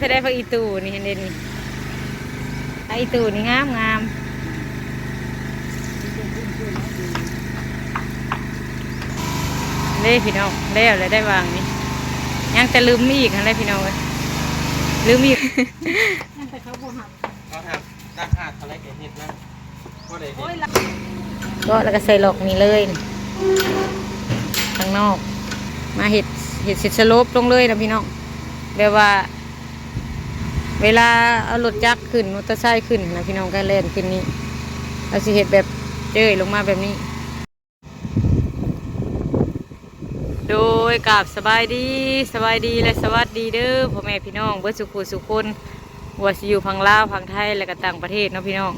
ถ้าได้พักอีตูนี่เห็นเด่นพักอีตูนี่งามงามเล่พี่น้องเล่อะไรได้วางนี่ยังจะลืมอีกอะไรพี่น้องเลยลืมอีกนั่นแต่เขาบ่หักเขาทำราคาเท่าไรเห็ดนะก็ได้ก็แล้วก็ใส่หลอกนี่เลยข้างนอกมาเห็ดสโลปลงเลยนะพี่น้องแบบว่าเวลาเอารถจักรขึ้นมอเตอร์ไซค์ขึ้นนะพี่น้องก็เล่นขึ้นนี้เราสิเห็ดแบบเจ้ยลงมาแบบนี้โดยกับสบายดีและสวัสดีเด้อพ่อแม่พี่น้องเบิดสุขุสุคนว่าสิอยู่พังลาวพังไทยและก็ต่างประเทศเนาะพี่น้อง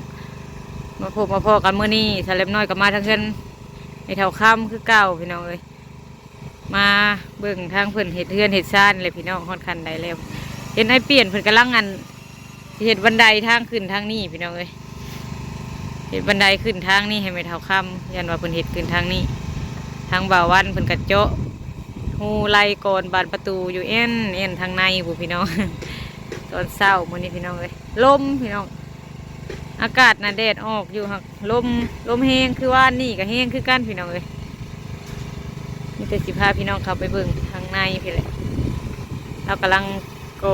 มาพบมาพอกันเมื่อนี้สาเล็บน้อยกับมาทั้งเพื่อนในแถวค่ำคือเก่าพี่น้องเลยมาเบิ่งทางเพื่อนเห็ดเพื่อนเห็ดซ่านเลยพี่น้องค่อนข้างได้แล้วเห็นไอ้เปลี่ยนเพื่อนกำลังงานเห็ดบันไดทางขึ้นทางนี้พี่น้องเลยเห็ดบันไดขึ้นทางนี้ให้ไม่เท่าค่ำยันว่าเพื่อนเห็ดขึ้นทางนี้ทางบ่าววันเพื่อนกระโจะหูไล่ก่อนบานประตูอยู่เอ็นทางในบุพี่น้องตอนเช้ามื้อนี้พี่น้องเลยลมพี่น้องอากาศน่ะแดดออกอยู่ครับลมแห้งคือว่านี่กับแห้งคือกันพี่น้องเลยมีแต่สิพาพี่น้องเข้าไปเบิ่งทางในพี่เลยเรากำลังโก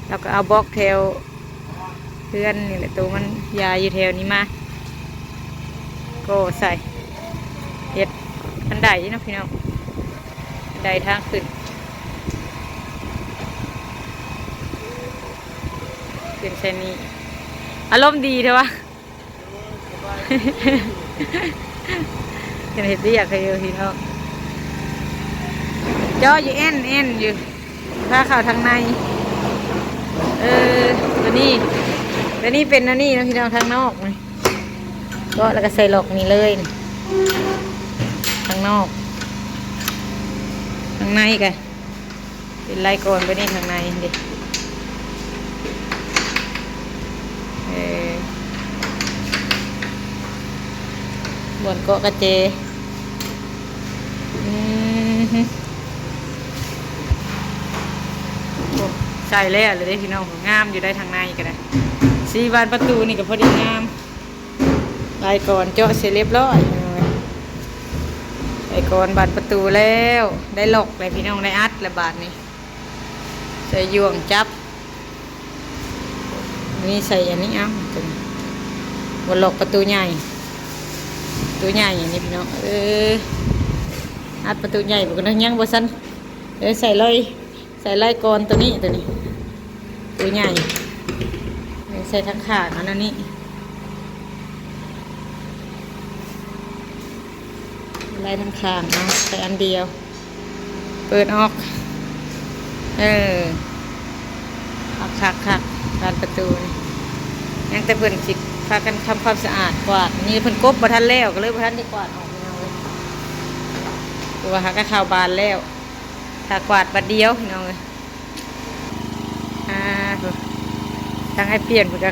เราก็เอาบล็อกแถวเพื่อนนี่แหละตัวมันยาอยู่แถวนี้มาโกใส่เห็ดบันไดนะพี่น้องบันไดทางขึ้นเส้นนี้อารมณ์ดีเถอะวะเห็นที่อยากให้พี่น้องจ่ออยู่เอ็นอยู่ถ้าเข้าทางในตัวนี้เป็นอันนี้นะพี่น้องทางนอกเลยก็แล้วก็ใส่หลอกนี่เลยทางนอกทางในกันเป็นไล่ก่อนไปนี่ทางในดิบนเกาะกระเจใส่แล้วเลยพี่น้องงามอยู่ได้ทางในกันเลยสีบานประตูนี่ก็พอดีงามลายก่อนเจาะเสร็จเรียบร้อยลายก่อนบานประตูแล้วได้หลอกเลยพี่น้องได้อัดและบานนี้ใส่ยวงจับนี่ใส่อันนี้เอาบนหลอกประตูใหญ่ตัวใหญ่อย่างนี้พี่น้องอัดประตูใหญ่บอกนะยังบ่สั้นใส่ไล่กรตัวนี้ตัวใหญ่ใส่ทั้งขาอันนี้ไล่ทั้งขาเนาะใส่อันเดียวเปิดออกคักการประตูยังแต่เพิ่นจิตพากันทำความสะอาดกวาดนี่เพิ่นกบบ่ทันแล้วก็เลยบ่ทันได้กวาดออกพี่น้องเลยตัวหาก็ข่าวบานแล้วถ้ากวาดบัดเดียวพี่น้องเลยตั้งให้เปลี่ยนเพิ่นก็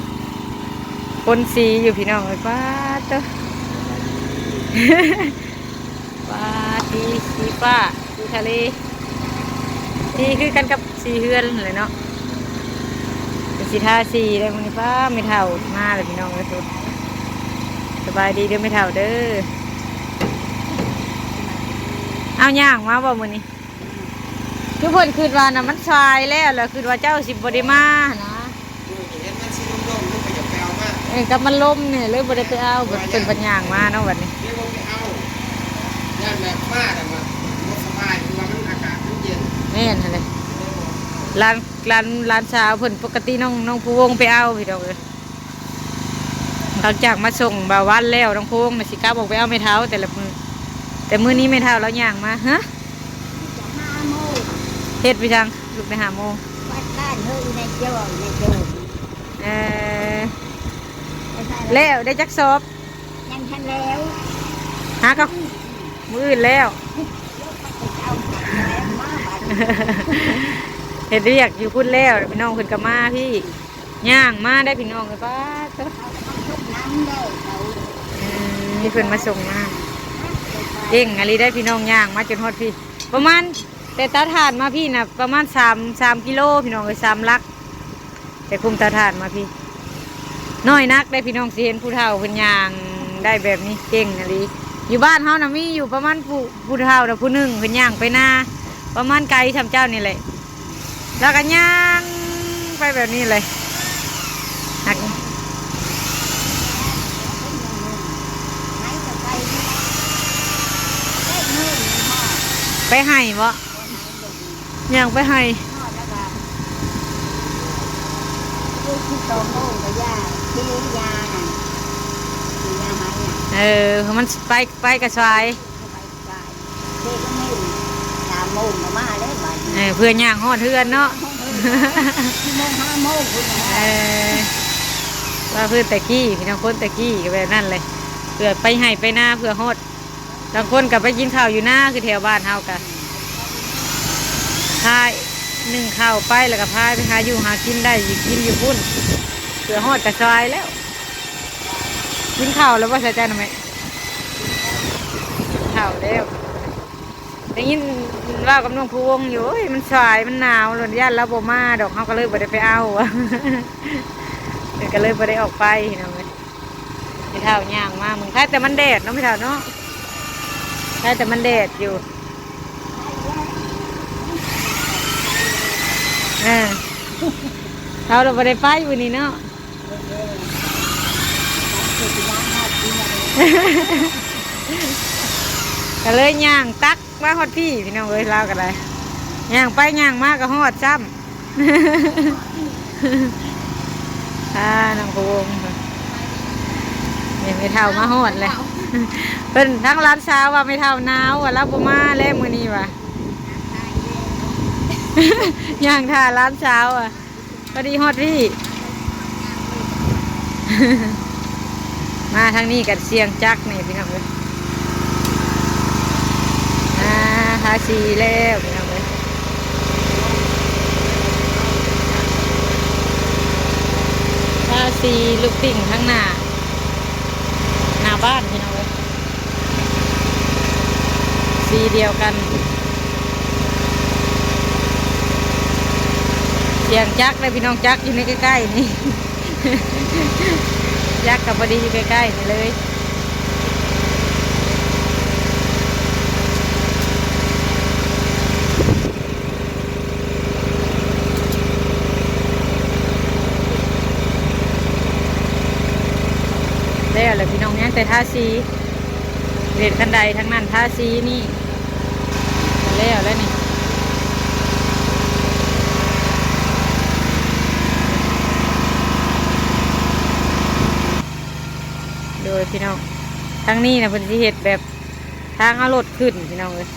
พ่นสีอยู่พี่น้องเลยป้าเต้อป้าสีฟ้าสีทะเลสีคือกันกับสีเฮือนเลยเนาะสีทาสีได้มื้อนี้ป้าไม่เท่ามาเลยพี่น้องเลยสุดสบายดีเด้อไม่เท่าเด้อเอาย่างมาบ่มื้อนี้ทุกคนคืนว่าน่ะมันชายแล้วคืนว่าเจ้าสิบ่ได้มานะกับมันลมเนี่ยเลยบ่ได้ไปเอาเป็นปัญญางมาเนาะวันนี้ย่านแบบมาแต่ว่าสบายคือว่ามันอากาศมันเย็นแม่นหั่นเลยร้านสาวเพิ่นปกติน้องผู้วงไปเอาพี่น้องเอ้ยหลังจากมาส่งบ่าววันแล้วน้องผู้วงน่ะสิกล้าบอกไปเอาไม่เท้าแต่มื้อนี้ไม่เท้าแล้วย่างมาฮะเฮ็ดไปจังลูกไป5 โมงวัดบ้านเฮ้ยในโจแล้วได้จักสอบยังทันแล้ว หาก็มื้ออื่นแล้วเห็ดเรียกอยู่พุ่นแล้วพี่น้องขึ้นกับมาพี่ย่างมาได้พี่น้องเลยป้าเต้อนี่เพิ่นมาส่งมาเก่งอะไรได้พี่น้องย่างมาจนฮอดพี่ประมาณ แต่เตาถ่านมาพี่น่ะประมาณ3 กิโลพี่น้องเลย3 ลักแต่คุมเตาถ่านมาพี่น้อยนักได้พี่น้องสิเห็นผู้เฒ่าเพิ่นย่างได้แบบนี้เก่งอะลีอยู่บ้านเฮาน่ะมีอยู่ประมาณผู้เฒ่าน่ะผู้หนึงเพิ่นย่างไปนาประมาณไกลทำเจ้านี่แหละแล้วก็ย่างไปแบบนี้เลยหัก ไหนจะไปได้เงินพ่อ ไปให้บ่ย่างไปให้ พ่อแล้วก็ที่โตโม่กับยาที่เลี้ยงยาน่ะคือยาไม้น่ะ มันไปกระชาย เข้าไปไปเด็กก็ไม่3 โมงก็มาเลยบ่าย เพื่อย่างฮอดเฮือนเนาะ 4 โมง 5 โมงคุณนะ ว่าเพื่อนตะกี้พี่น้องคนตะกี้ก็แบบนั่นเลยเพื่อไปให้ไปหน้าเพื่อฮอดบางคนกับไปกินข้าวอยู่หน้าคือแถวบ้านเฮากันพาย1 ข้าวไปแล้วก็พายไปหาอยู่หากินได้อยู่กินอยู่พุ่นเพื่อฮอดกระชายแล้วกินข้าวแล้วว่าใส่ใจหน่อยไหมข้าวแล้วได้ยินว่ากับน้องพวงอยู่เอ้ยมันสายมันหนาวหล่นย่านแล้วบ่มาดอกเฮาก็เลยบ่ได้ไปเอา ก็เลยบ่ได้ออกไปเนาะไม่เท่าย่างมามึงใช่แต่มันแดดเนาะไม่เท่าเนาะใช่แต่มันแดดอยู่เราบ่ได้ไปวันนี้เนาะก็เลยย่างตักมาฮอดพี่พี่น้องเอ้ยเราก็ได้ย่างไปย่างมาก็ฮอดซ้ำ น้องพวงไม่เท่ามาหอดเลยเป็นทั้งร้านเช้าว่าไม่เท่าหนาวว่ะรับมาแล้วมือนี้ว่ะ ย่างท่าร้านเช้าอ่ะพอดีฮอดพี่ มาทางนี้กับเสียงจักนี่พี่น้องเลยทาสีแล้วพี่น้องเลยทาสีลูกติ่งทั้งหน้าบ้านพี่น้องเลยสีเดียวกันเสียงจักเลยพี่น้องจักอยู่ในใกล้ๆนี่ จักกับพอดีอยู่ใกล้ๆนี่เลยแล้วเลยพี่น้องเนี่ยแต่ท่าซีเด็ดกันใดทั้งนั้นท่าซีนี่แล้วนี่โดยพี่น้องทั้งนี้นะเพิ่นสิเฮ็ดแบบทางเอารถขึ้นพี่น้องเลย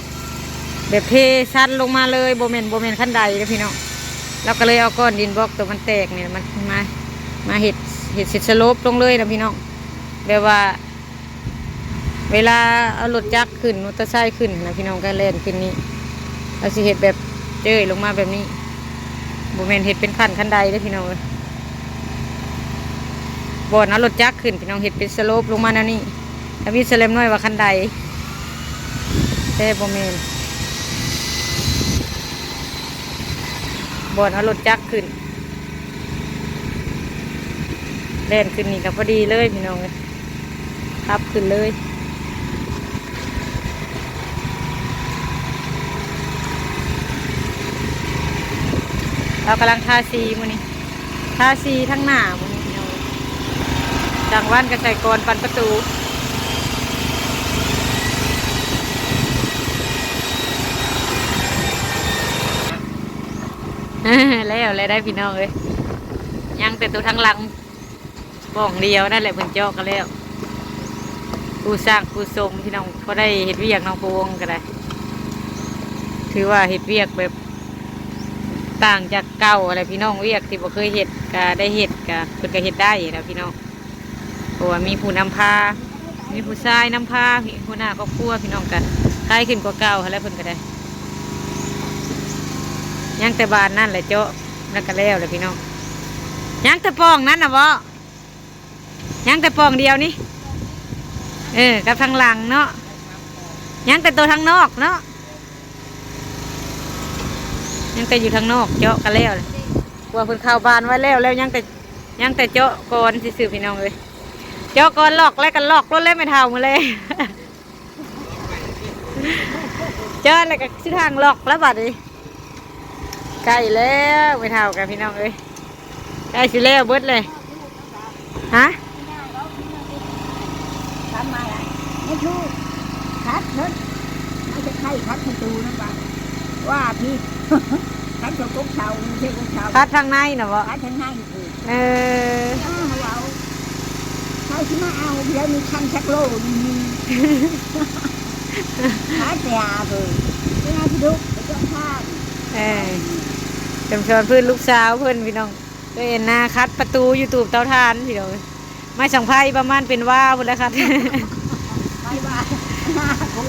แบบเทชั้นลงมาเลยโบเมนขั้นใดนะพี่น้องเราก็เลยเอาก้อนดินบล็อกตัวมันแตกเนี่ยมันมาเฮ็ดเสร็จสโลปลงเลยนะพี่น้องแบบว่าเวลาเอารถจักรขึ้นมอเตอร์ไซค์ขึ้นนะพี่น้องก็เล่นขึ้นนี้เราสิเห็ดแบบเจยลงมาแบบนี้บุเมนเห็ดเป็นขั้นใดได้พี่น้องบ่อนเอารถจักรขึ้นพี่น้องเห็ดเป็นสโลปลงมาแนวนี้ถ้ามีสแลมน้อยว่าขั้นใดแต่บุเมนบ่อนเอารถจักรขึ้นเล่นขึ้นนี่ก็พอดีเลยพี่น้องครับขึ้นเลยเรากำลังทาสีมื้อนี้ทาสีทั้งหน้ามื้อนี้พี่น้องจังหวันก็ใส่กรปันประตู แล้วได้พี่น้องเลยยังแต่ตัวทั้งหลังบ้องเดียวนั่นแหละเพิ่นเจาะกันแล้วผู้สร้างผู้สมพี่น้องพอได้เห็ดเวียกน้องพวงก็ได้ถือว่าเห็ดเวียกแบบต่างจากเก่าอะไรพี่น้องเวียกที่บ่เคยเห็ดก็ได้เห็ดก็เพิ่นก็เห็ดได้แล้วพี่น้องเพราะว่ามีผู้นำพามีผู้ชายนำพาผู้หน้าครอบครัวพี่น้องกันใกล้ขึ้นกว่าเก่าแล้วเพิ่นก็ได้ยังแต่บานนั่นแหละเจาะแล้วก็แล้วเลยพี่น้องยังแต่ปองนั่นนะบ่ยังแต่ปองเดียวนี่กับทางหลังเนาะยังแต่ตัวทางนอกเนาะ ยังแต่อยู่ทางนอกเจาะกันแล้วกลัวเพิ่นเข้าบ้านไว้แล้วยังแต่เจาะก่อนสิซื้อพี่น้องเลยเจาะก่อนหลอกแล้วกันหลอกรถเล่ไม่เท่ามือเลย เจาะแล้วก็สิทางหลอกแล้วบัดนี้ใกล้แล้วไม่เท่ากันพี่น้องเลยใกล้สิแล้วเบิดเลยฮะ ทำมาอะไรไม่ถูกคัดเนอะไม่จะใช่คัดประตูนะบ้างว่าพี่ คัดเจ้ากุ๊กเชาไม่ใช่กุ๊กเชา คัดทางในน่ะบ่ คัดทั้งในคือ เออ เอาเขาที่มาเอาเดี๋ยวมีคันชักโลมีคัดยาเลยไม่น่าพี่ดุไปจ้องข้าง เออจำชวนเพื่อนลูกสาวเพื่อนพี่น้องก็เห็นหน้าคัดประตูยูทูบเตาถ่านพี่น้องไม่สังไพ่ประมาณเป็นว่าหมดแล้วครับ ไม่ว่าหน้าคง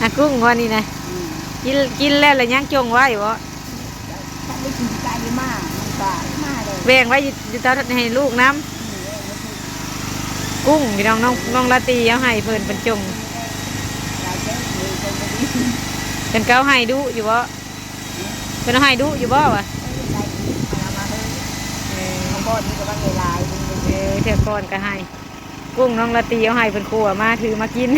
อากุ้งวันนี้นะกินแล้วแล้วยังจงไว้บ่ ถ้าไม่กินใจมากมันตายมากเลย แบ่งไว้อยู่เตาให้ลูกน้ำกุ้งพี่น้องน้องลาตีเอาให้เพิ่นเป็นจงเป็นเก้าให้ดุอยู่บ่เป็นเอาให้ดุอยู่บ่วะเถื่อก่อนก็ให้กุ้งน้องลาตีเอาให้เพิ่นครัวมาถือมากิน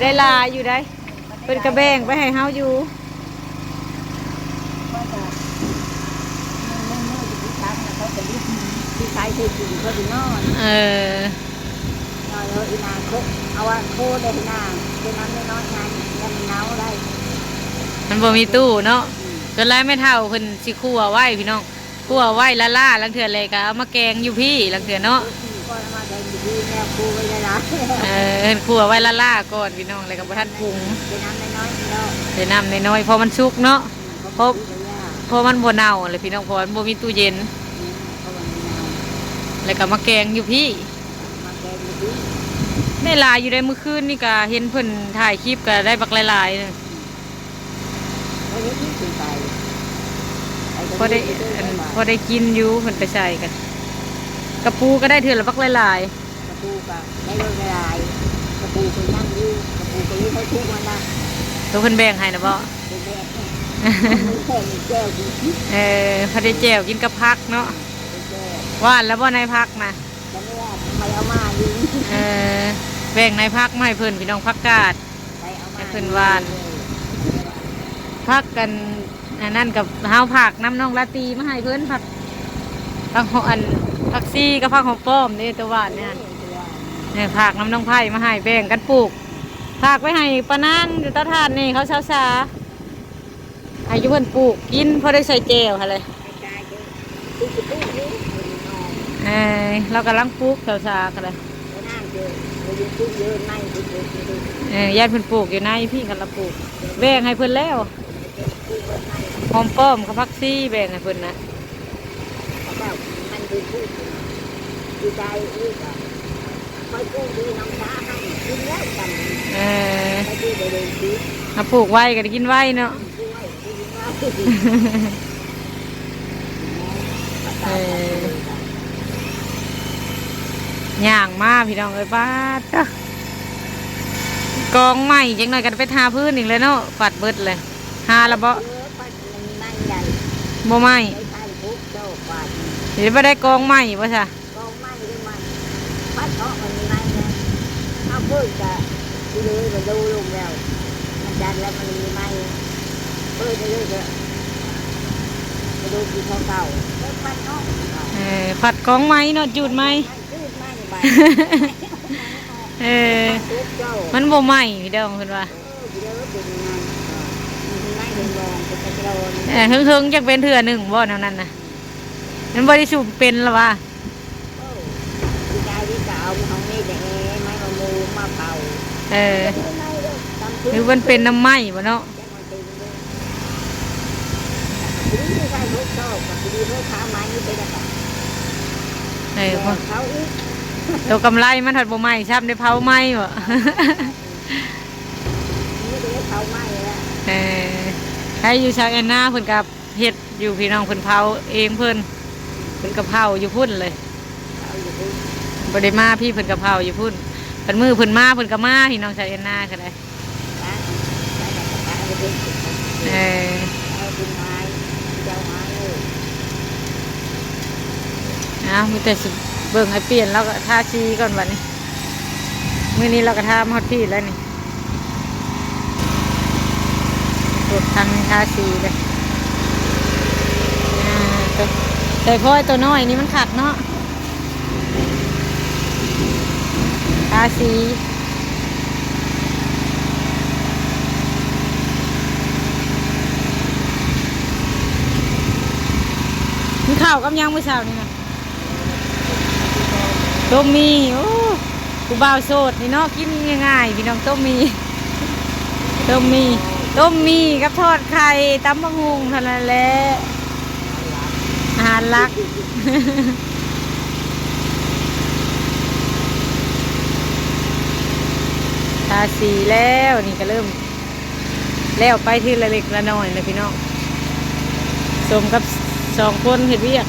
ได้ลายอยู่ได้เป็นกระแบงไปให้เฮาอยู่เออน อนเลยอีนาคุกเอาว่าโคได้ที่นาเป็นน้ำไม่น้อยงานยังมันเน่าได้ มันบ่มีตู้เนาะจนแล้วไม่เท่าเพิ่นสิคั่วไว้พี่น้องคั่วไว้ละล่าลังเถื่อเลยก็เอามาแกงอยู่พี่ลังเถื่อเนาะ ก็มาแดงดีแนวคูไว้เลยนะ เพิ่นคั่วไว้ละล่าก่อนพี่น้องเลยก็บ่ทันปรุง เป็นน้ำน้อยๆเนาะ ใส่น้ำน้อยๆพอมันสุกเนาะพอมันบ่เน่าเลยพี่น้องพอมันบ่มีตู้เย็นแล้วก็มาแกงอยู่พี่ได้หลายอยู่ได้เมื่อคืนนี่ก็เห็นเพิ่นถ่ายคลิปก็ได้บักหลายๆเลยพอได้กินอยู่เพิ่นไปใส่กันกระปูก็ได้เถื่อละบักหลาย กระปูก็ได้เรื่องลายกระปูคนนั่งอยู่กระปูคนนี้เขาทุกวันนะ ๆตัวเพิ่นแบ่งให้นะบ่ เป็นแม่แค่มีแก้วดี พอได้แจ่วกินกับผักเนาะหวานแล้วบ่ในผักนะ แต่ไม่ว่าทำไมเอามาดี แบ่งในผักมาให้เพิ่นพี่น้องผักกาด ใครเอามา ให้เพิ่นหวานผักกันอันนั้นกับเฮาผักน้ำน้องลาตีมาให้เพิ่นผักผักซี่กับผักหอมป้อมนี่ตัวหวานเนี่ยผักน้ำน้องไผ่มาให้แบ่งกันปลูกผักไว้ให้ปานานอยู่เตาถ่านนี่เขาซาให้อยู่เพิ่นปลูกกินพอได้ใส่แจ่วหั่นเลยเรากำลังปลูกซากันเลยญาติเพิ่นปลูกอยู่ในพี่กันละปลูกแบ่งให้เพิ่นแล้วหอมป้อมกับผักซี่แบ่งให้เพิ่นนะ มันดีพูดดีใจอีกอ่ะคอยกู้ดีน้องช้าให้กินแล้วกันไปดูไปดูดี มาปลูกไว้ก็ได้กินไว้เนาะ ด้วยดีมากย่างมาพี่น้องเอ้ยป้าตะกองใหม่จังหน่อยกันไปทาพื้นอีกเลยเนาะปัดเบิดเลยหาละบ่บ่ไหมเดี๋ยวไปได้กองใหม่ป่ะจ๊ะกองไม้ด้วยมันปัดเพาะมันมีไม้นะเอาเพิ่งจะดูเลยมาดูลงแล้วมันดันแล้วมันมีไม้เพิ่งจะเลยจะมาดูที่เขาเก่าแล้วปัดเนาะ ผัดกองไม้เนาะจุดไม้มันบ่ไหมพี่เด้อเพิ่นว่าเฮิงๆจักเป็นเถื่อหนึ่งบ่เท่านั้นน่ะมันบ่ได้สูบเป็นหรอวะหรือมันเป็นน้ำไหม้บ่เนาะตัวกำไรมันถัดบ่ไหม้ช้ำได้เผาไหม้บ่ให้อยู่ชาวแอนนาเพิ่นกับเฮ็ดอยู่พี่น้องเพิ่นเผาเองเพิ่นกับเผาอยู่พุ่นเลยบ่ได้มาพี่เพิ่นกับเผาอยู่พุ่น เป็นมือเพิ่นมาเพิ่นก็มาพี่น้องชาวเอ็นนาก็ได้ นะได้แต่กระเป๋าไปเป็นเอาเป็นไม้เจ้าไม้เลย มีแต่สิเบิ่งให้เปลี่ยนแล้วก็ทาชีก่อนวันนี้มื้อนี้เราก็ทาฮอดพี่แล้วนี่ปวดทันทาชีเลยแต่พ่อยตัวน้อยนี่มันขัดเนาะทาชีมีข้าวกับยังมื้อเช้านี่นะต้มมีโอ้กูบ่าวโสดนี่เนาะกินง่ายๆพี่น้องต้มมีกับทอดไข่ตำบักหุ่งเท่านั้นแหละอาหารหลักทาสีแล้วนี่ก็เริ่มแล้วไปที่ละเล็กละน้อยเลยพี่น้องสมกับ2 คนเฮ็ดเวียก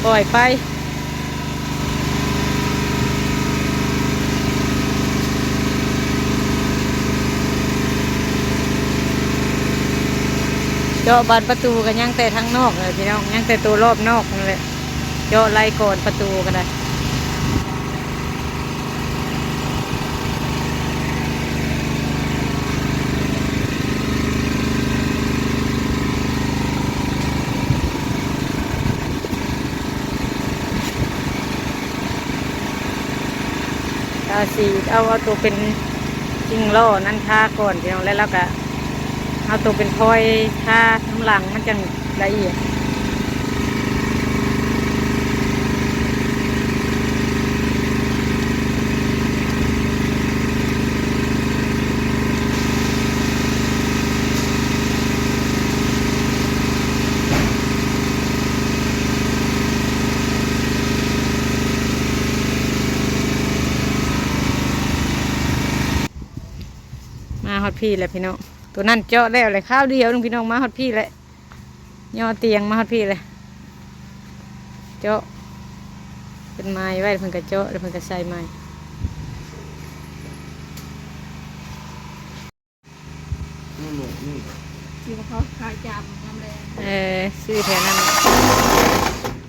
ปล่อยไปเจาะบานประตูกันยังแต่ทั้งนอกเลยพี่น้องยังแต่ตัวรอบนอกนั่นแหละเจาะไล่ก่อนประตูกันได้ตาสีเอาตัวเป็นจริงล่อนั่นท่าก่อนพี่น้องแล้วก็เอาตัวเป็นพลอยท่าน้ำหลังมันจังละเอียดมาฮอดพี่แหละพี่น้องตัวนั่นเจาะแล้วเลยข้าวเดียวนึงพี่น้องมาฮอดพี่เลยย่อเตียงมาฮอดพี่เลยเจาะเป็นไม้ไว้เพิ่นก็เจาะแล้วเพิ่นก็ใส่ไม้ที่เขาขายจำน้ำแรง ซื้อแถวนั้น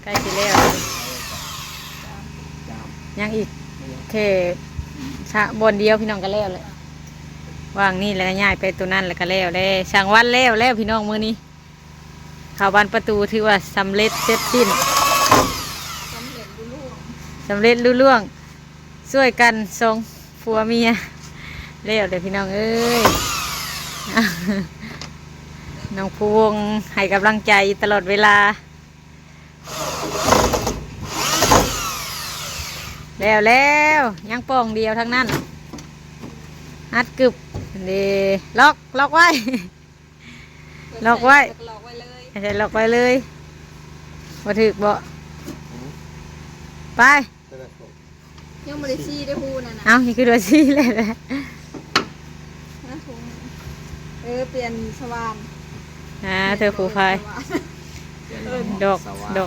ใกล้สิแล้วยังอีกแค่บนเดียวพี่น้องก็แล้วเลยว่างนี่แล้วก็ย้ายไปตัวนั้นแล้วก็แล้วเลยช่างวันแล้วพี่น้องมื้อนี้ข่าวบานประตูถือว่าสำเร็จเสร็จสิ้นสำเร็จลุล่วงช่วยกันส่งผัวเมียแล้วเดี๋ยวพี่น้องเอ้ยน้องพวงให้กำลังใจตลอดเวลาแล้วยังป่องเดียวทั้งนั้นฮัดกึบดีล็อกไว้ล็อกไว้เลยใช่ล็อกไว้เลยบ่ถึกบ่ไปยังไม่ได้ซีได้พูนั่นนะเอานี่คือตัวซีเลยแหละเปลี่ยนสว่านเธอผูพายดอ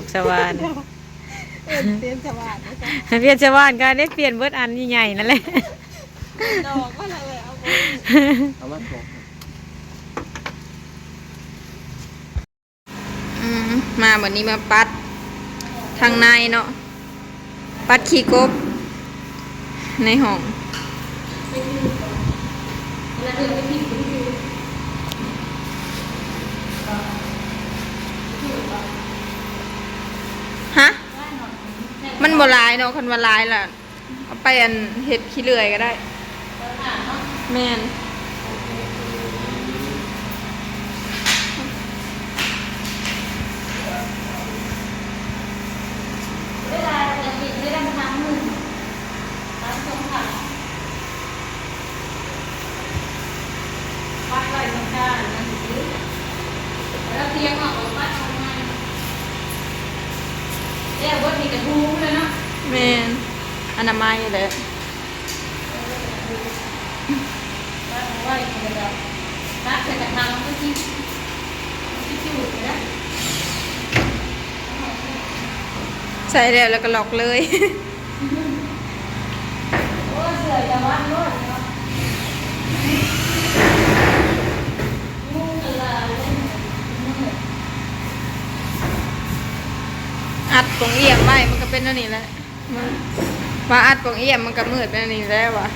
กสว่านเปลี่ยนสว่านเปลี่ยนสว่านกันได้เปลี่ยนเบิดอันใหญ่ๆนั่นแหละดอกก็เลยเอามามาวันนี้มาปัดทางในเนาะปัดขี้กบในห้องฮะมันบ่ลายเนาะคันว่าลายล่ะเอาไปอันเห็ดขี้เลื่อยก็ได้แม่นแล้วเตียงออกบ้านทำงานเรียกว่ามีกระทู้เลยเนาะแม่นอนามัยเลยว่าอย่างเดียวรักเสร็จจากทางก็ที่จุดเลยนะใส่แล้วก็ล็อกเลยโอ้เส อัดปงเอี่ยมไว้มันก็เป็นอันนี้แหละมันมาอัดปงเอี่ยมมันก็มืดเป็นอันนี้แล้ววะ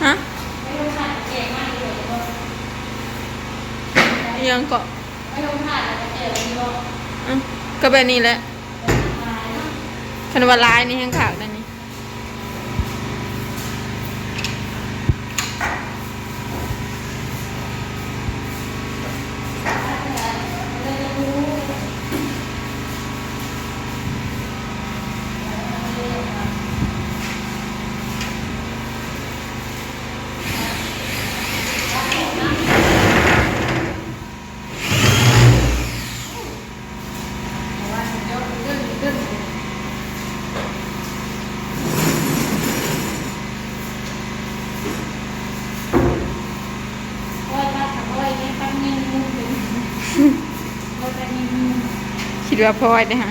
ฮะยังเกาะก็แบบนี้แหละคันว่าลายนี่แห้งขาวนั่นนี่คิดว่าพอยได้ฮะ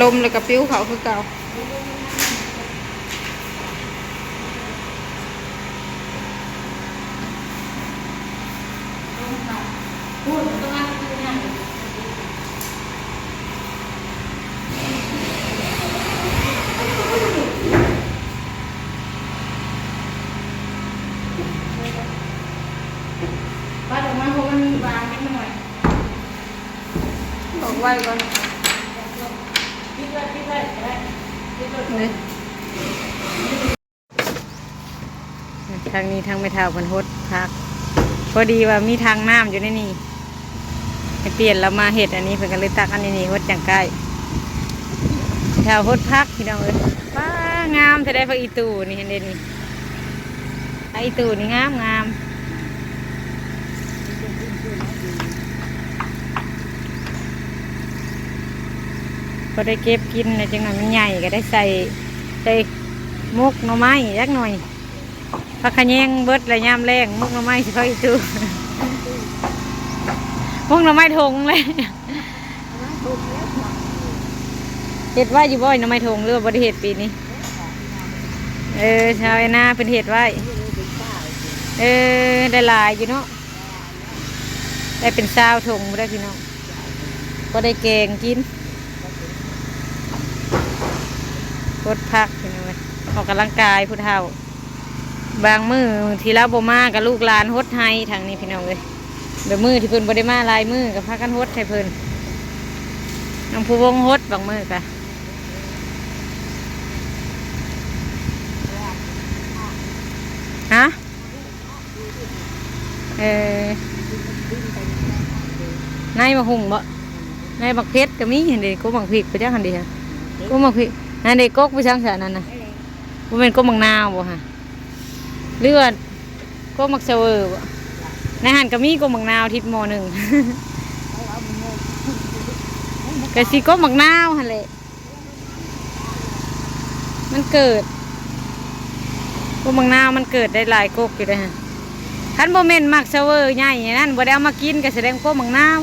ลมแล้วก็ปิ้วเขาคือเก่าบ้านออกมาเพราะมันมีวางนิดหน่อยบอกไว้ก่อนเลย ทางนี้ทางไม่เท่าเพิ่นฮดพักพอดีว่ามีทางน้ำอยู่ในนี่ให้เปลี่ยนแล้วมาเห็ดอันนี้เพิ่นก็เลยตักอันนี้ฮดจังใกล้แถวฮดพักพี่น้องเอ้ยว้างามจะได้พักอีตูนี่เห็นเด่นนี่พักอีตูนี่งามงามก็ได้เก็บกินนะจังหน่อยมันใหญ่ก็ได้ใส่มุกหน่อไม้ยักหน่อยผักขะแยงเบิดระยามแรงมุกหน่อไม้สิพักอีตูมุกหน่อไม้ทงเลยเห็ดไว้อยู่บ่อยหน่อไม้ทงหรือว่าบ่ได้เห็ดปีนี้ชาวไอ้นาเป็นเห็ดไว้ได้หลายอยู่เนาะได้เป็นซาวทงบ่ได้พี่น้องก็ได้แกงกินกดพักพี่น้องเลยออกกำลังกายผู้เฒ่าบางมือทีละโบมากับลูกหลานฮดให้ทางนี้พี่น้องเลยเดี๋ยวมือที่เพิ่นบ่ได้มาลายมือกับพักกันฮดให้เพิ่นน้องผู้วงฮดบางมือกะฮะนายมาหุ่งบ่นายบักเพชรก็มีเห็นเด็กก็บักพริกไปจ้าคันดีฮะก็บักพริกนายเด็กก็ไปช่างฉะนั้นนะว่าเป็นก็บักนาวบ่ฮะเลือดก็มักเซเวอร์บ่ในหันก็มีก็บักนาวทิศม.1กะสิก็บักนาวหั่นแหละมันเกิดก็บักนาวมันเกิดได้หลายกกอยู่เลยฮะคันโมเมนต์มักเซเวอร์ใหญ่อย่างนั้นบ่ได้เอามากินก็แสดงก็บักนาว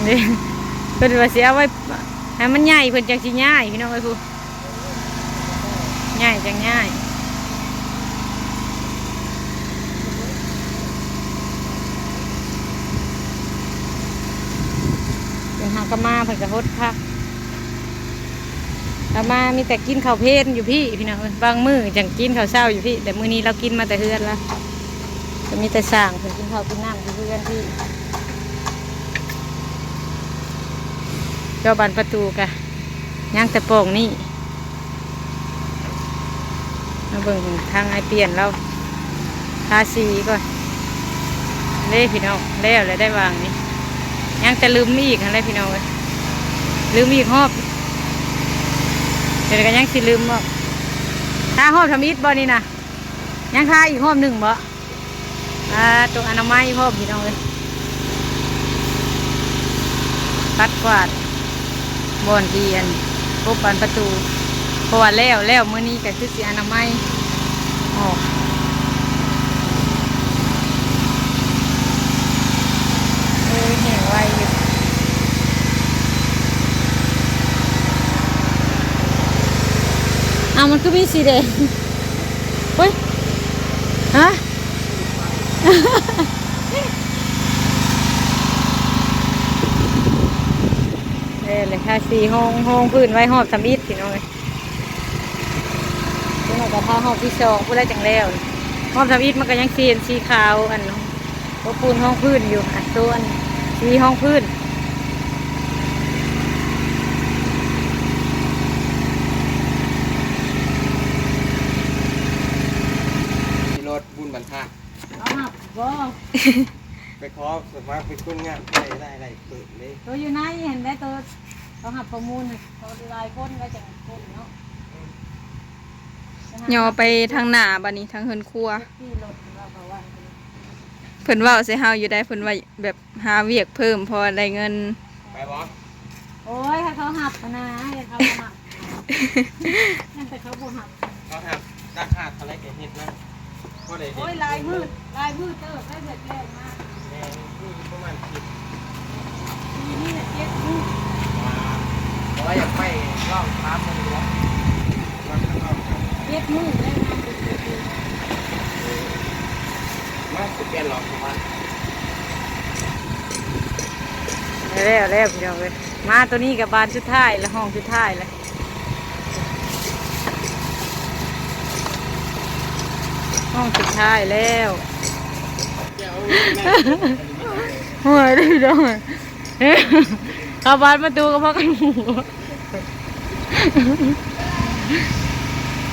นี่เพิ่นว่าสิเอาไว้ให้มันใหญ่เพิ่นจังสิง่ายพี่น้องเอ้ยผู้ง่ายจังง่ายเป็นหากะมาเพิ่นก็ฮดพักกะมามีแต่กินข้าวเพลนอยู่พี่น้องเอ้ยบางมื้อจังกินข้าวเช้าอยู่พี่แต่มื้อนี้เรากินมาแต่เฮือนละก็มีแต่สร้างเพิ่นกินข้าวกินน้ำอยู่เฮือนพี่เจ้าบานประตูกะย่างแต่โป่งนี่มาเบิ่งทางไอเปลี่ยนเราทาสีก่อนเล่พี่น้องแล้วเลยได้วางนี่ ยังจะลืมอีกอะไรพี่น้องเลยลืมอีกหอบเดี๋ยวกันยังสิลืมบ่ถ้าหอบทำอิฐบ่นี่นะยังค่าอีกหอบหนึ่งบ่ตัวอนามัยหอบพี่น้องเลยปัดกวาดบอนเดียนพบปันประตูเพราะว่าแล้วมื้อนี้ก็คือสิอนามัยออกแห้งไวอยู่มันก็มีสีแดงเฮ้ยฮะเลยค่ะสีห้องพื้นไว้หอบสำอิดพี่น้องเลยพวกเราก็พาหอบที่สองพูดได้จังแล้วหอบสำอิดมันก็ยังสีขาวอันตัวปูนห้องพื้นอยู่ตัวอันสีห้องพื้นรถบุญบรรทัด เอาหับบ่ ไปขอสมัครไปคุ้นงานได้เปิดเลย ตัวอยู่ไหนเห็นได้ตัวเขาหับข้อมูลเขาลายก้นก็จะก้นเนาะ ย่อไปทางหน้าบัดนี้ทางเฮือนครัว ที่รถเราก็ว่า เพิ่นเว้าใส่เฮาอยู่ได้เพิ่นว่าแบบหาเวียกเพิ่มพอได้เงิน ไปบอส โอ้ยถ้าเขาหับนะอย่าเขาหับนั่นแต่เขาบ่หับ เขาทำราคาเท่าไรแกเห็ดนะก็ได้ โอ้ยลายมืดเติบได้เสร็จแล้วมาก แดงนี่ประมาณ10 นี่เนี่ยเจ็ดมือ เพราะว่าอยากไปลองท้ามันดูแล้วมันก็ลองครับ เจ็ดมือได้งานเป็นปี มาสุดเปลี่ยนหรอกประมาณ แล้วพี่น้องเลยมาตัวนี้กับบานชุดท้ายและห้องชุดท้ายเลยห้องสุดท้ายแล้ว เจ้า หัวได้พี่น้องเข้าบ้านประตูก็พักกันหัว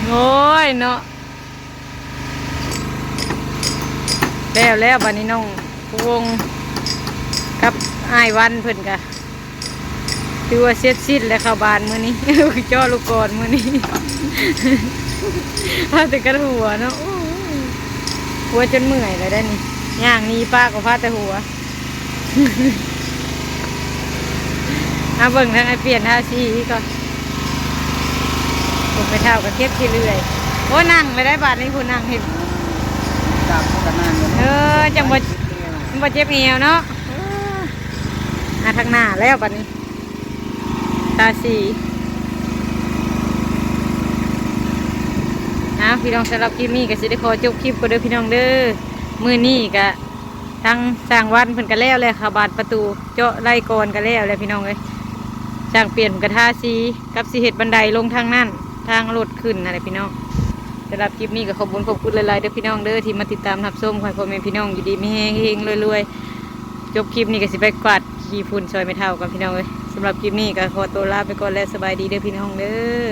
โอ้ยเนาะแล้วบัดนี้น้องวงกับอ้ายวันเพิ่นกะถือว่าเสร็จสิ้นแล้วเข้าบ้านมื้อนี้ จ่อลูกกอนมื้อนี้ พาแต่กันหัวเนาะโอ้ยหัวจนเมื่อยเลยได้นี่ย่างนี้ป้าก็พาแต่หัว เบิ่งทางไอเปลี่ยนท่าชีก่อนผมไปเท่ากับเทียบที่เรื่อยโอ้นั่งไม่ได้บาทนี้คุณนั่งเห็น จับกันนานเลย จังบ่เจ็บเอวเนาะทางหน้าแล้วบัดนี้ตาสีพี่น้องสำหรับคลิปนี้ก็สิได้ขอจบคลิปก็เด้อพี่น้องเด้อมื้อนี้ก็ทางสร้างวันเพิ่นก็แล้วเลยค่ะบานประตูเจาะไล่กรก็แล้วเลยพี่น้องเอ้ยสร้างเปลี่ยนกระทาสีกับสีเห็ดบันไดลงทางนั่นทางรถขึ้นอะไรพี่น้องสำหรับคลิปนี้ก็ขอบคุณหลายๆเด้อพี่น้องเด้อที่มาติดตามรับชมขอให้พ่อแม่พี่น้องอยู่ดีมีแฮงๆรวยๆจบคลิปนี้ก็สิไปกวาดขี้ฝุ่นซอยไม่เท่ากันพี่น้องเอ้ยสำหรับคลิปนี้ก็ขอตัวลาไปก่อนแล้วสบายดีเด้อพี่น้องเด้อ